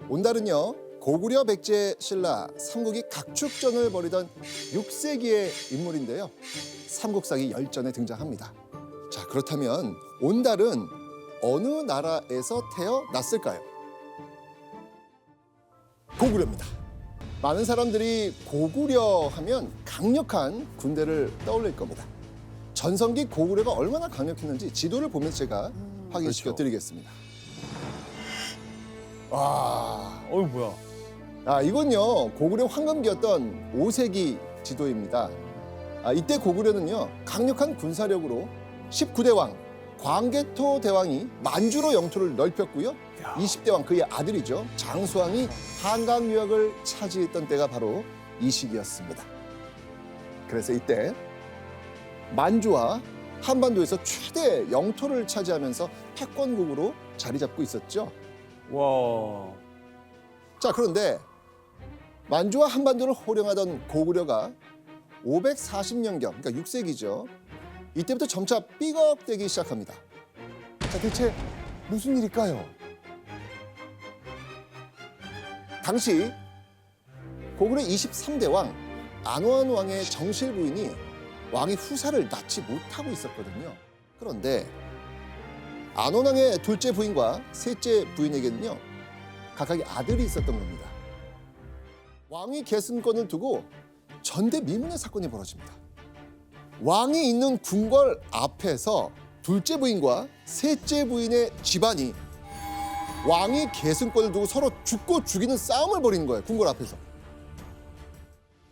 온달은요 고구려, 백제, 신라 삼국이 각축전을 벌이던 6세기의 인물인데요. 삼국사기 열전에 등장합니다. 자, 그렇다면 온달은 어느 나라에서 태어났을까요? 고구려입니다. 많은 사람들이 고구려 하면 강력한 군대를 떠올릴 겁니다. 전성기 고구려가 얼마나 강력했는지 지도를 보면서 제가 확인시켜 드리겠습니다. 와, 뭐야? 이건요 고구려 황금기였던 5세기 지도입니다. 이때 고구려는요 강력한 군사력으로 19대 왕 광개토 대왕이 만주로 영토를 넓혔고요. 20대 왕 그의 아들이죠 장수왕이 한강 유역을 차지했던 때가 바로 이 시기였습니다. 그래서 이때 만주와 한반도에서 최대 영토를 차지하면서 패권국으로 자리 잡고 있었죠. 와. 자, 그런데 만주와 한반도를 호령하던 고구려가 540년경, 그러니까 6세기죠. 이때부터 점차 삐걱대기 시작합니다. 자, 대체 무슨 일일까요? 당시 고구려 23대 왕 안호한 왕의 정실 부인이 왕의 후사를 낳지 못하고 있었거든요. 그런데 안호한 왕의 둘째 부인과 셋째 부인에게는요 각각의 아들이 있었던 겁니다. 왕위 계승권을 두고 전대미문의 사건이 벌어집니다. 왕이 있는 궁궐 앞에서 둘째 부인과 셋째 부인의 집안이 왕위 계승권을 두고 서로 죽고 죽이는 싸움을 벌이는 거예요. 궁궐 앞에서.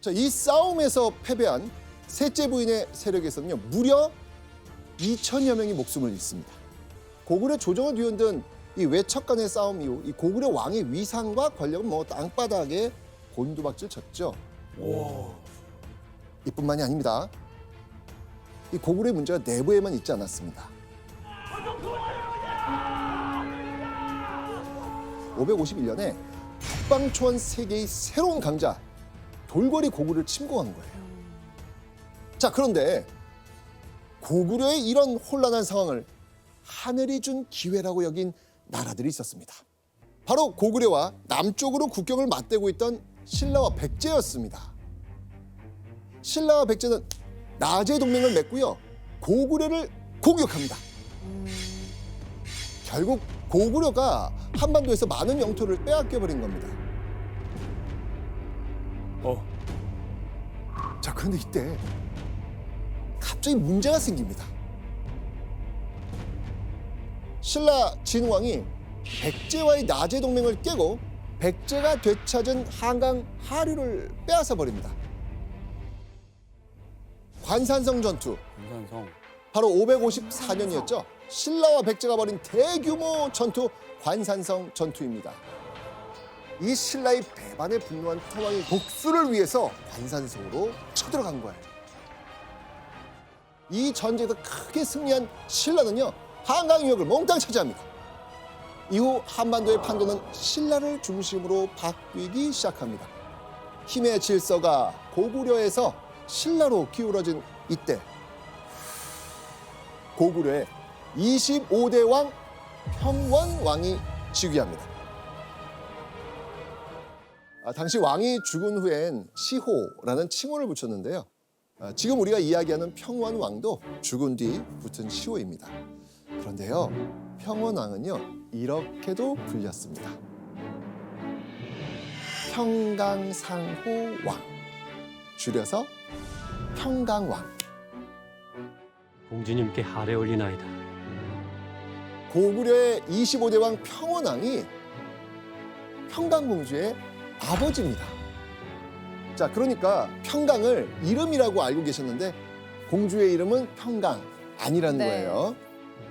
자, 이 싸움에서 패배한 셋째 부인의 세력에서는요 무려 2천여 명이 목숨을 잃습니다. 고구려 조정을 뒤흔든 이 외척 간의 싸움 이후 이 고구려 왕의 위상과 권력은 뭐 땅바닥에 곤두박질 쳤죠. 이뿐만이 아닙니다. 이 고구려의 문제가 내부에만 있지 않았습니다. 551년에 북방초원 세계의 새로운 강자 돌궐이 고구려를 침공한 거예요. 자, 그런데 고구려의 이런 혼란한 상황을 하늘이 준 기회라고 여긴 나라들이 있었습니다. 바로 고구려와 남쪽으로 국경을 맞대고 있던 신라와 백제였습니다. 신라와 백제는 나제 동맹을 맺고요. 고구려를 공격합니다. 결국 고구려가 한반도에서 많은 영토를 빼앗겨버린 겁니다. 자, 그런데 이때 갑자기 문제가 생깁니다. 신라 진왕이 백제와의 나제 동맹을 깨고 백제가 되찾은 한강 하류를 빼앗아 버립니다. 관산성 전투. 관산성. 바로 554년이었죠. 신라와 백제가 벌인 대규모 전투 관산성 전투입니다. 이 신라의 배반에 분노한 토왕이 복수를 위해서 관산성으로 쳐들어간 거예요. 이 전쟁에서 크게 승리한 신라는요 한강 유역을 몽땅 차지합니다. 이후 한반도의 판도는 신라를 중심으로 바뀌기 시작합니다. 힘의 질서가 고구려에서 신라로 기울어진 이때 고구려의 25대 왕 평원왕이 즉위합니다. 당시 왕이 죽은 후엔 시호라는 칭호를 붙였는데요. 지금 우리가 이야기하는 평원왕도 죽은 뒤 붙은 시호입니다. 그런데요, 평원왕은요 이렇게도 불렸습니다. 평강상호왕, 줄여서 평강왕. 공주님께 하례 올리나이다. 고구려의 25대 왕 평원왕이 평강공주의 아버지입니다. 자, 그러니까 평강을 이름이라고 알고 계셨는데 공주의 이름은 평강 아니라는 거예요.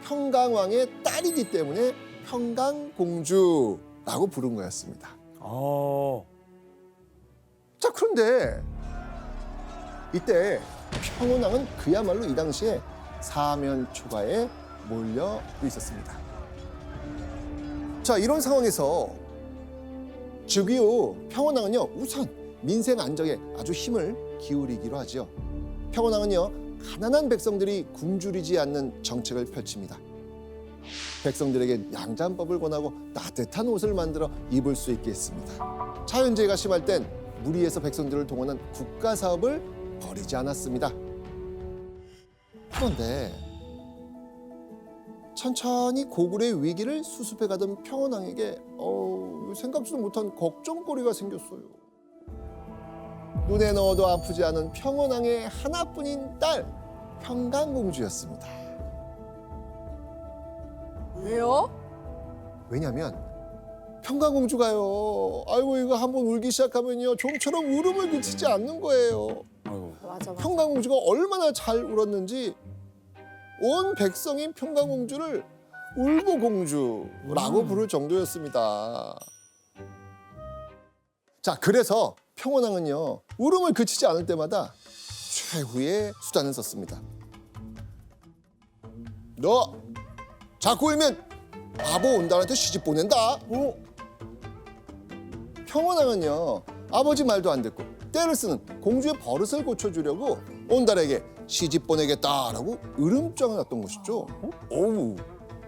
평강왕의 딸이기 때문에 평강공주라고 부른 거였습니다. 자, 그런데 이때 평원왕은 그야말로 이 당시에 사면 초가에 몰려 있었습니다. 자, 이런 상황에서 즉위 후 평원왕은요 우선 민생 안정에 아주 힘을 기울이기로 하죠. 평원왕은요 가난한 백성들이 굶주리지 않는 정책을 펼칩니다. 백성들에게 양잠법을 권하고 따뜻한 옷을 만들어 입을 수 있게 했습니다. 자연재해가 심할 땐 무리해서 백성들을 동원한 국가 사업을 버리지 않았습니다. 그런데 천천히 고구려의 위기를 수습해가던 평원왕에게 생각지도 못한 걱정거리가 생겼어요. 눈에 넣어도 아프지 않은 평원왕의 하나뿐인 딸 평강공주였습니다. 왜요? 왜냐면 평강공주가요, 아이고 이거 한번 울기 시작하면요 좀처럼 울음을 그치지 않는 거예요. 맞아. 평강공주가 얼마나 잘 울었는지 온 백성인 평강공주를 울보공주라고 부를 정도였습니다. 자, 그래서 평원왕은요 울음을 그치지 않을 때마다 최후의 수단을 썼습니다. 너 자꾸 울면 바보 온달한테 시집 보낸다. 평원왕은요 아버지 말도 안 듣고 때를 쓰는 공주의 버릇을 고쳐주려고 온달에게 시집 보내겠다라고 으름장을 놨던 것이죠. 어우,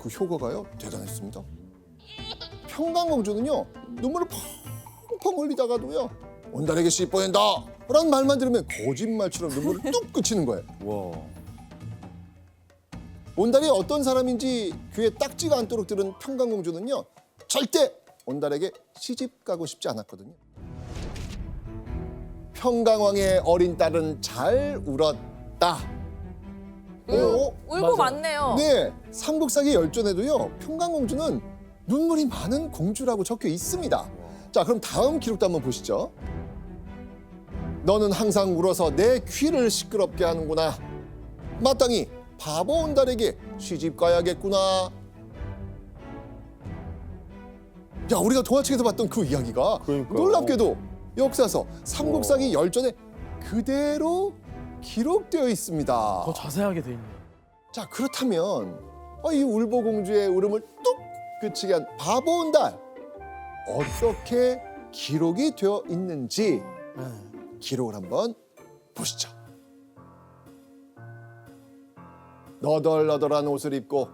그 효과가요 대단했습니다. 평강공주는요 눈물을 펑펑 흘리다가도요 온달에게 시집 보낸다 라는 말만 들으면 거짓말처럼 눈물을 뚝 그치는 거예요. 와. 온달이 어떤 사람인지 귀에 딱지가 않도록 들은 평강공주는요 절대 온달에게 시집 가고 싶지 않았거든요. 평강왕의 어린 딸은 잘 울었다. 울고 많네요. 네, 삼국사기 열전에도요 평강공주는 눈물이 많은 공주라고 적혀 있습니다. 자, 그럼 다음 기록도 한번 보시죠. 너는 항상 울어서 내 귀를 시끄럽게 하는구나. 마땅히 바보 온달에게 시집 가야겠구나. 야, 우리가 동화책에서 봤던 그 이야기가 그러니까요. 놀랍게도 역사서 삼국사기 열전에 그대로 기록되어 있습니다. 더 자세하게 돼 있네요. 자, 그렇다면 이 울보공주의 울음을 뚝 그치게 한 바보 온달 어떻게 기록이 되어 있는지 기록을 한번 보시죠. 너덜너덜한 옷을 입고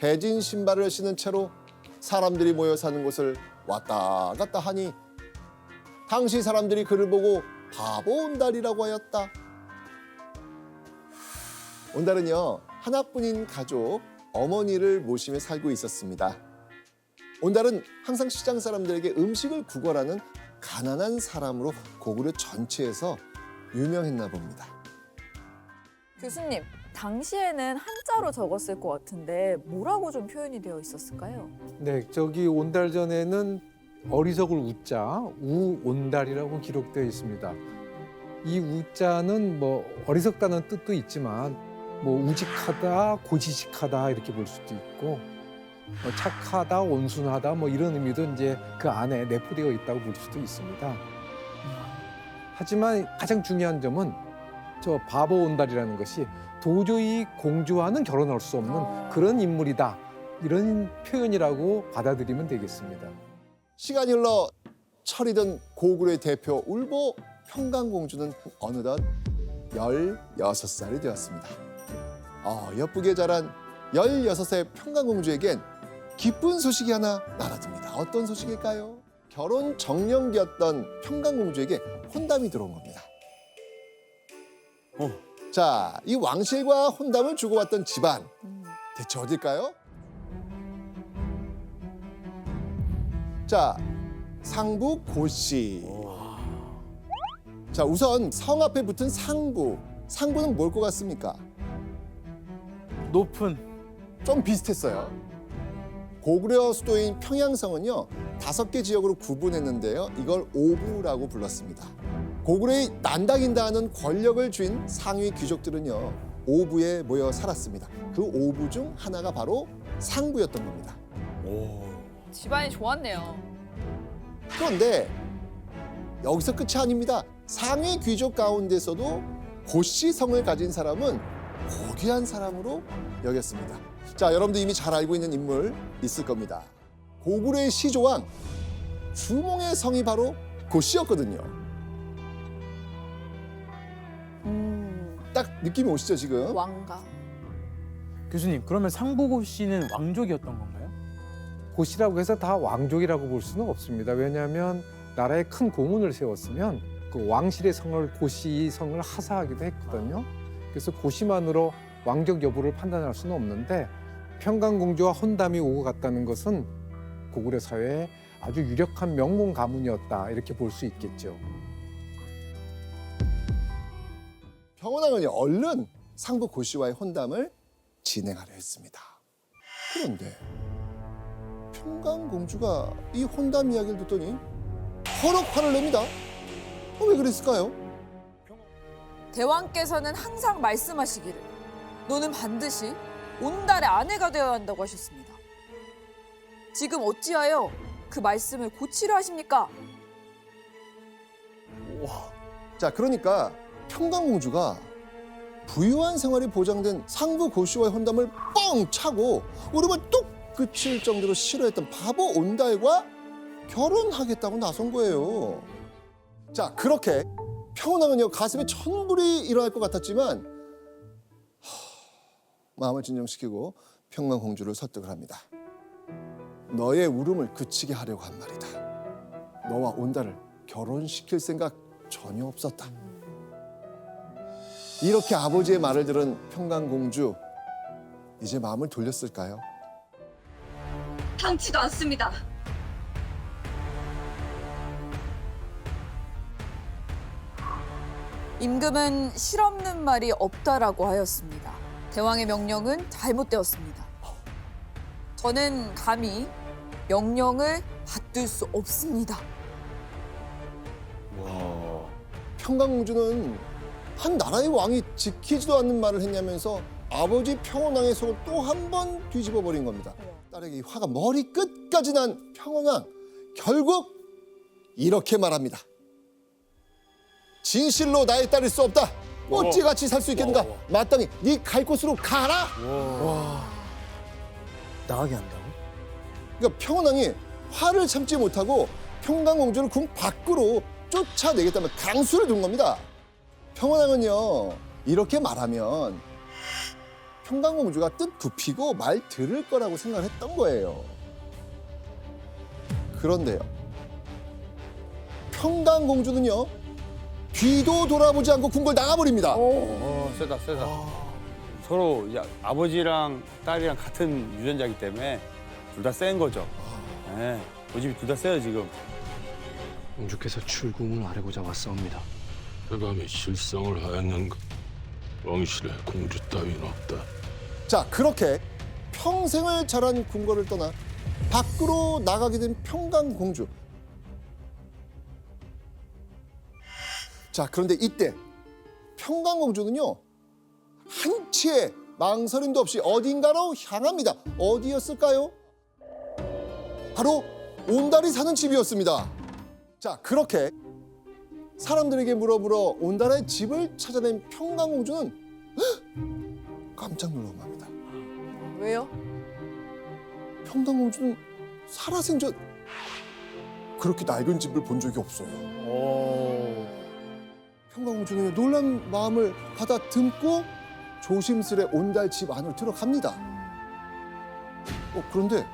해진 신발을 신은 채로 사람들이 모여 사는 곳을 왔다 갔다 하니 당시 사람들이 그를 보고 바보 온달이라고 하였다. 온달은요 하나뿐인 가족 어머니를 모시며 살고 있었습니다. 온달은 항상 시장 사람들에게 음식을 구걸하는 가난한 사람으로 고구려 전체에서 유명했나 봅니다. 교수님, 당시에는 한자로 적었을 것 같은데 뭐라고 좀 표현이 되어 있었을까요? 네, 저기 온달전에는 어리석을 우자, 우온달이라고 기록되어 있습니다. 이 우자는 뭐 어리석다는 뜻도 있지만 뭐 우직하다, 고지식하다 이렇게 볼 수도 있고 뭐 착하다, 온순하다 뭐 이런 의미도 이제 그 안에 내포되어 있다고 볼 수도 있습니다. 하지만 가장 중요한 점은 저 바보 온달이라는 것이 도저히 공주와는 결혼할 수 없는 그런 인물이다. 이런 표현이라고 받아들이면 되겠습니다. 시간이 흘러 철이 든 고구려의 대표 울보 평강공주는 어느덧 16살이 되었습니다. 예쁘게 자란 16세 평강공주에겐 기쁜 소식이 하나 날아듭니다. 어떤 소식일까요? 결혼 정년기였던 평강공주에게 혼담이 들어온 겁니다. 자, 이 왕실과 혼담을 주고받던 집안 대체 어딜까요? 자, 상부 고씨. 자, 우선 성 앞에 붙은 상부. 상부는 뭘 것 같습니까? 높은 좀 비슷했어요. 고구려 수도인 평양성은요 5개 지역으로 구분했는데요, 이걸 오부라고 불렀습니다. 고구려의 난다긴다 하는 권력을 쥔 상위 귀족들은요 오부에 모여 살았습니다. 그 오부 중 하나가 바로 상부였던 겁니다. 집안이 좋았네요. 그런데 여기서 끝이 아닙니다. 상위 귀족 가운데서도 고씨성을 가진 사람은 고귀한 사람으로 여겼습니다. 자, 여러분도 이미 잘 알고 있는 인물 있을 겁니다. 고구려의 시조왕 주몽의 성이 바로 고씨였거든요. 딱 느낌이 오시죠 지금? 왕가. 교수님, 그러면 상보고 씨는 왕족이었던 건가요? 고씨라고 해서 다 왕족이라고 볼 수는 없습니다. 왜냐하면 나라에 큰 공훈을 세웠으면 그 왕실의 성을 고씨 성을 하사하기도 했거든요. 그래서 고씨만으로 왕족 여부를 판단할 수는 없는데 평강공주와 혼담이 오고 갔다는 것은 고구려 사회에 아주 유력한 명문 가문이었다 이렇게 볼 수 있겠죠. 평원왕은 얼른 상부 고씨와의 혼담을 진행하려 했습니다. 그런데 평강공주가 이 혼담 이야기를 듣더니 허럭 화를 냅니다. 왜 그랬을까요? 대왕께서는 항상 말씀하시기를 너는 반드시 온달의 아내가 되어야 한다고 하셨습니다. 지금 어찌하여 그 말씀을 고치려 하십니까? 자, 그러니까 평강공주가 부유한 생활이 보장된 상부 고씨와의 혼담을 뻥 차고 울음을 뚝 그칠 정도로 싫어했던 바보 온달과 결혼하겠다고 나선 거예요. 자, 그렇게 평원왕은요 가슴에 천불이 일어날 것 같았지만 마음을 진정시키고 평강공주를 설득을 합니다. 너의 울음을 그치게 하려고 한 말이다. 너와 온달을 결혼시킬 생각 전혀 없었다. 이렇게 아버지의 말을 들은 평강공주, 이제 마음을 돌렸을까요? 당치도 않습니다. 임금은 실없는 말이 없다라고 하였습니다. 대왕의 명령은 잘못되었습니다. 저는 감히 명령을 받들 수 없습니다. 평강공주는 한 나라의 왕이 지키지도 않는 말을 했냐면서 아버지 평원왕의 속을 또 한 번 뒤집어 버린 겁니다. 딸에게 이 화가 머리 끝까지 난 평원왕, 결국 이렇게 말합니다. 진실로 나의 딸일 수 없다. 어찌같이 살 수 있겠는가? 마땅히 네 갈 곳으로 가라. 나가게 한다고? 그러니까 평원왕이 화를 참지 못하고 평강공주를 궁 밖으로 쫓아내겠다면 강수를 둔 겁니다. 평원왕은요 이렇게 말하면 평강공주가 뜻 굽히고 말 들을 거라고 생각을 했던 거예요. 그런데요 평강공주는요 뒤도 돌아보지 않고 궁궐 나가버립니다. 세다. 서로 이제 아버지랑 딸이랑 같은 유전자이기 때문에 둘 다 센 거죠. 네, 고집이 둘 다 세요 지금. 공주께서 출궁을 아뢰고자 왔사옵니다. 대감이 실상을 하였는가? 왕실에 공주 따위는 없다. 자, 그렇게 평생을 자란 궁궐을 떠나 밖으로 나가게 된 평강공주. 자, 그런데 이때 평강공주는요 한치의 망설임도 없이 어딘가로 향합니다. 어디였을까요? 바로 온달이 사는 집이었습니다. 자, 그렇게 사람들에게 물어 온달의 집을 찾아낸 평강공주는 깜짝 놀라고 맙니다. 왜요? 평강공주는 살아생전 그렇게 낡은 집을 본 적이 없어요. 평강공주는 놀란 마음을 받아듬고 조심스레 온달 집 안으로 들어갑니다. 그런데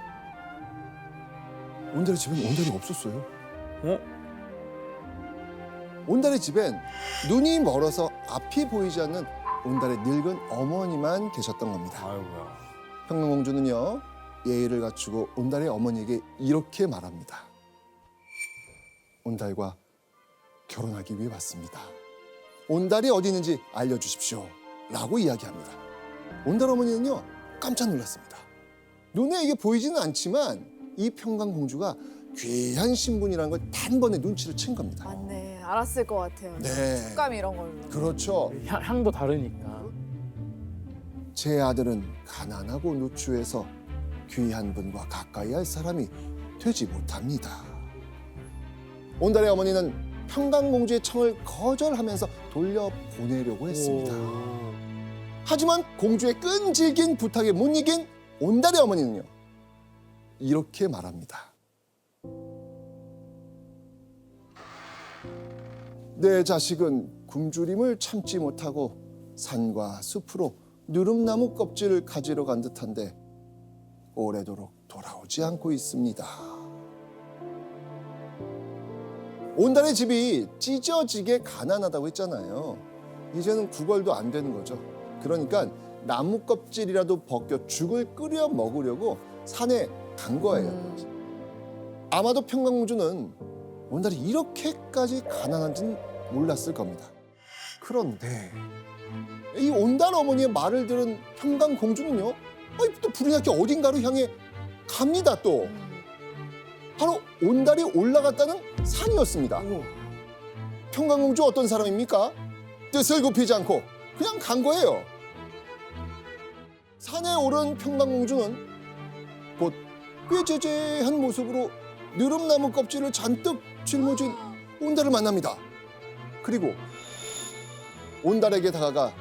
온달의 집엔 온달이 없었어요. 온달의 집엔 눈이 멀어서 앞이 보이지 않는 온달의 늙은 어머니만 계셨던 겁니다. 아이고야. 평강공주는요 예의를 갖추고 온달의 어머니에게 이렇게 말합니다. 온달과 결혼하기 위해 왔습니다. 온달이 어디 있는지 알려주십시오 라고 이야기합니다. 온달 어머니는요 깜짝 놀랐습니다. 눈에 이게 보이지는 않지만 이 평강공주가 귀한 신분이라는 걸 단번에 눈치를 챈 겁니다. 맞네. 알았을 것 같아요. 네. 색감 이런 걸로. 그렇죠. 향도 다르니까. 제 아들은 가난하고 누추해서 귀한 분과 가까이 할 사람이 되지 못합니다. 온달의 어머니는 평강공주의 청을 거절하면서 돌려보내려고 했습니다. 하지만 공주의 끈질긴 부탁에 못 이긴 온달의 어머니는요 이렇게 말합니다. 내 자식은 굶주림을 참지 못하고 산과 숲으로 누름나무 껍질을 가지러 간 듯한데 오래도록 돌아오지 않고 있습니다. 온달의 집이 찢어지게 가난하다고 했잖아요. 이제는 구걸도 안 되는 거죠. 그러니까 나무 껍질이라도 벗겨 죽을 끓여 먹으려고 산에 간 거예요. 아마도 평강공주는 온달이 이렇게까지 가난한지는 몰랐을 겁니다. 그런데 이 온달 어머니의 말을 들은 평강공주는요, 또 불이 났게 어딘가로 향해 갑니다. 또 바로 온달이 올라갔다는 산이었습니다. 평강공주 어떤 사람입니까? 뜻을 굽히지 않고 그냥 간 거예요. 산에 오른 평강공주는 곧 꾀죄죄한 모습으로 누름나무 껍질을 잔뜩 짊어진 온달을 만납니다. 그리고 온달에게 다가가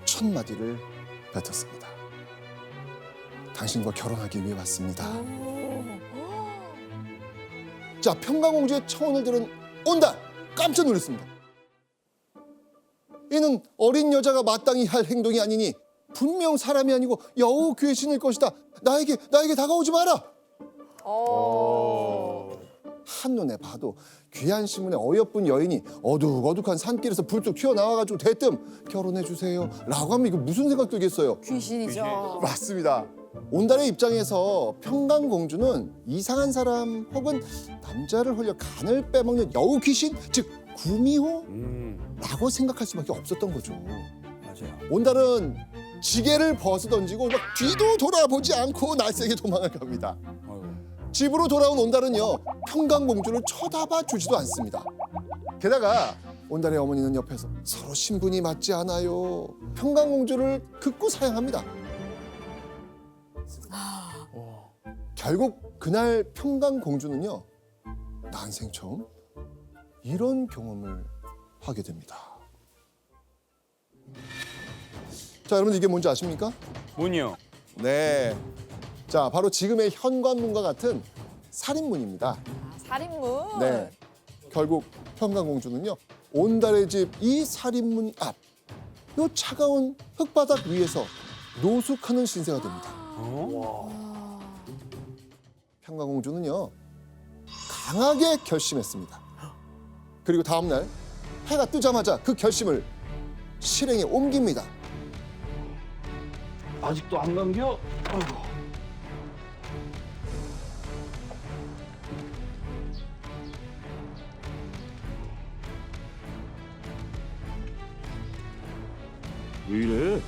첫 마디를 뱉었습니다. 당신과 결혼하기 위해 왔습니다. 자, 평강공주의 청혼을 들은 온달 깜짝 놀랐습니다. 이는 어린 여자가 마땅히 할 행동이 아니니 분명 사람이 아니고 여우 귀신일 것이다. 나에게 다가오지 마라. 한눈에 봐도 귀한 신분의 어여쁜 여인이 어둑어둑한 산길에서 불뚝 튀어나와가지고 대뜸 결혼해주세요 라고 하면 이거 무슨 생각 들겠어요? 귀신이죠. 맞습니다. 온달의 입장에서 평강공주는 이상한 사람 혹은 남자를 홀려 간을 빼먹는 여우 귀신, 즉 구미호라고 생각할 수밖에 없었던 거죠. 맞아요. 온달은 지게를 벗어 던지고 막 뒤도 돌아보지 않고 날쌔게 도망을 갑니다. 아이고. 집으로 돌아온 온달은요, 평강공주를 쳐다봐 주지도 않습니다. 게다가 온달의 어머니는 옆에서 서로 신분이 맞지 않아요. 평강공주를 극구 사양합니다. 결국 그날 평강공주는요, 난생 처음 이런 경험을 하게 됩니다. 자, 여러분 이게 뭔지 아십니까? 뭐니요? 네. 자, 바로 지금의 현관문과 같은 살인문입니다. 살인문. 네. 결국 평강공주는요, 온달의 집 이 살인문 앞, 요 차가운 흙바닥 위에서 노숙하는 신세가 됩니다. 평강공주는요, 강하게 결심했습니다. 그리고 다음 날 해가 뜨자마자 그 결심을 실행에 옮깁니다. 아직도 안 감겨? 아이고. 왜 이래?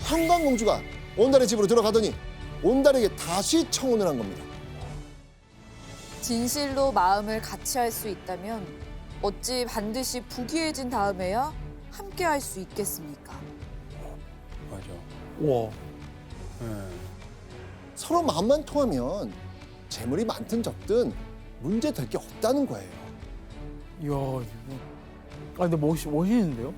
평강공주가 온달의 집으로 들어가더니 온달에게 다시 청혼을 한 겁니다. 진실로 마음을 같이 할 수 있다면 어찌 반드시 부귀해진 다음에야 함께 할 수 있겠습니까? 맞아. 와. 네. 서로 마음만 통하면 재물이 많든 적든 문제 될 게 없다는 거예요. 이야, 이거. 근데 멋있는데요?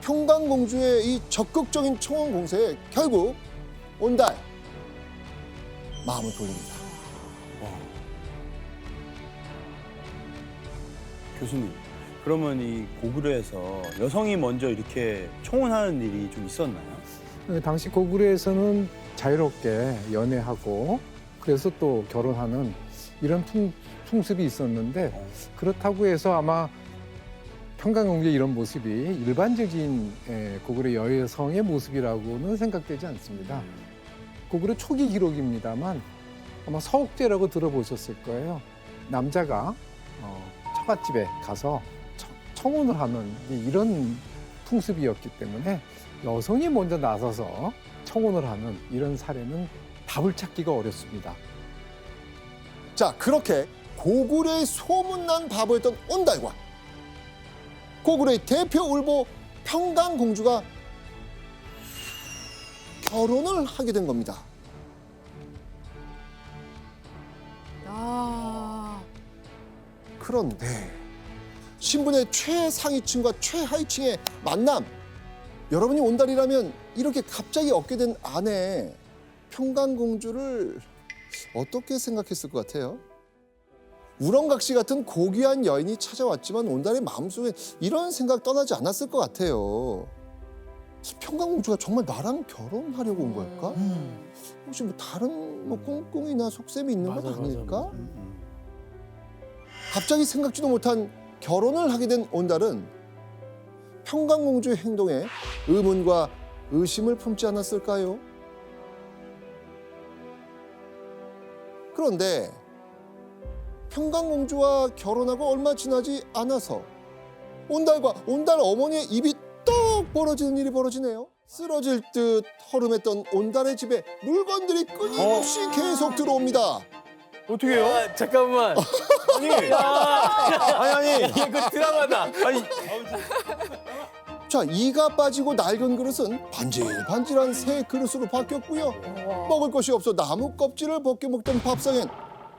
평강공주의 이 적극적인 청혼 공세에 결국 온달 마음을 돌립니다. 교수님, 그러면 이 고구려에서 여성이 먼저 이렇게 청혼하는 일이 좀 있었나요? 당시 고구려에서는 자유롭게 연애하고 그래서 또 결혼하는 이런 풍습이 있었는데, 그렇다고 해서 아마 평강공주의 이런 모습이 일반적인 고구려 여성의 모습이라고는 생각되지 않습니다. 고구려 초기 기록입니다만 아마 서옥제라고 들어보셨을 거예요. 남자가 처갓집에 가서 청혼을 하는 이런 풍습이었기 때문에 여성이 먼저 나서서 청혼을 하는 이런 사례는 답을 찾기가 어렵습니다. 자, 그렇게 고구려의 소문난 바보였던 온달과 고구려의 대표 울보 평강공주가 결혼을 하게 된 겁니다. 그런데 신분의 최상위층과 최하위층의 만남, 여러분이 온달이라면 이렇게 갑자기 얻게 된 아내 평강공주를 어떻게 생각했을 것 같아요? 우렁각시 같은 고귀한 여인이 찾아왔지만 온달의 마음속에 이런 생각 떠나지 않았을 것 같아요. 평강공주가 정말 나랑 결혼하려고 온 걸까? 혹시 뭐 다른 뭐 꿍꿍이나 속셈이 있는 건 아닐까? 갑자기 생각지도 못한 결혼을 하게 된 온달은 평강공주의 행동에 의문과 의심을 품지 않았을까요? 그런데 평강공주와 결혼하고 얼마 지나지 않아서 온달과 온달 어머니의 입이 떡 벌어지는 일이 벌어지네요. 쓰러질 듯 허름했던 온달의 집에 물건들이 끊임없이 계속 들어옵니다. 어떻게 해요? 잠깐만. 아니. 이거 드라마다. 아니, 자, 이가 빠지고 낡은 그릇은 반질반질한 새 그릇으로 바뀌었고요. 먹을 것이 없어 나무 껍질을 벗겨 먹던 밥상엔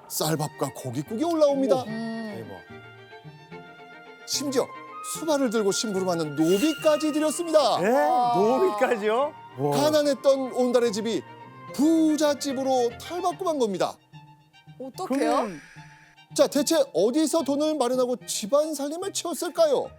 쌀밥과 고깃국이 올라옵니다. 대박. 심지어 수발을 들고 심부름하는 노비까지 들였습니다. 노비까지요? 가난했던 온달의 집이 부잣집으로 탈바꿈한 겁니다. 어떡해요? 자, 대체 어디서 돈을 마련하고 집안 살림을 채웠을까요?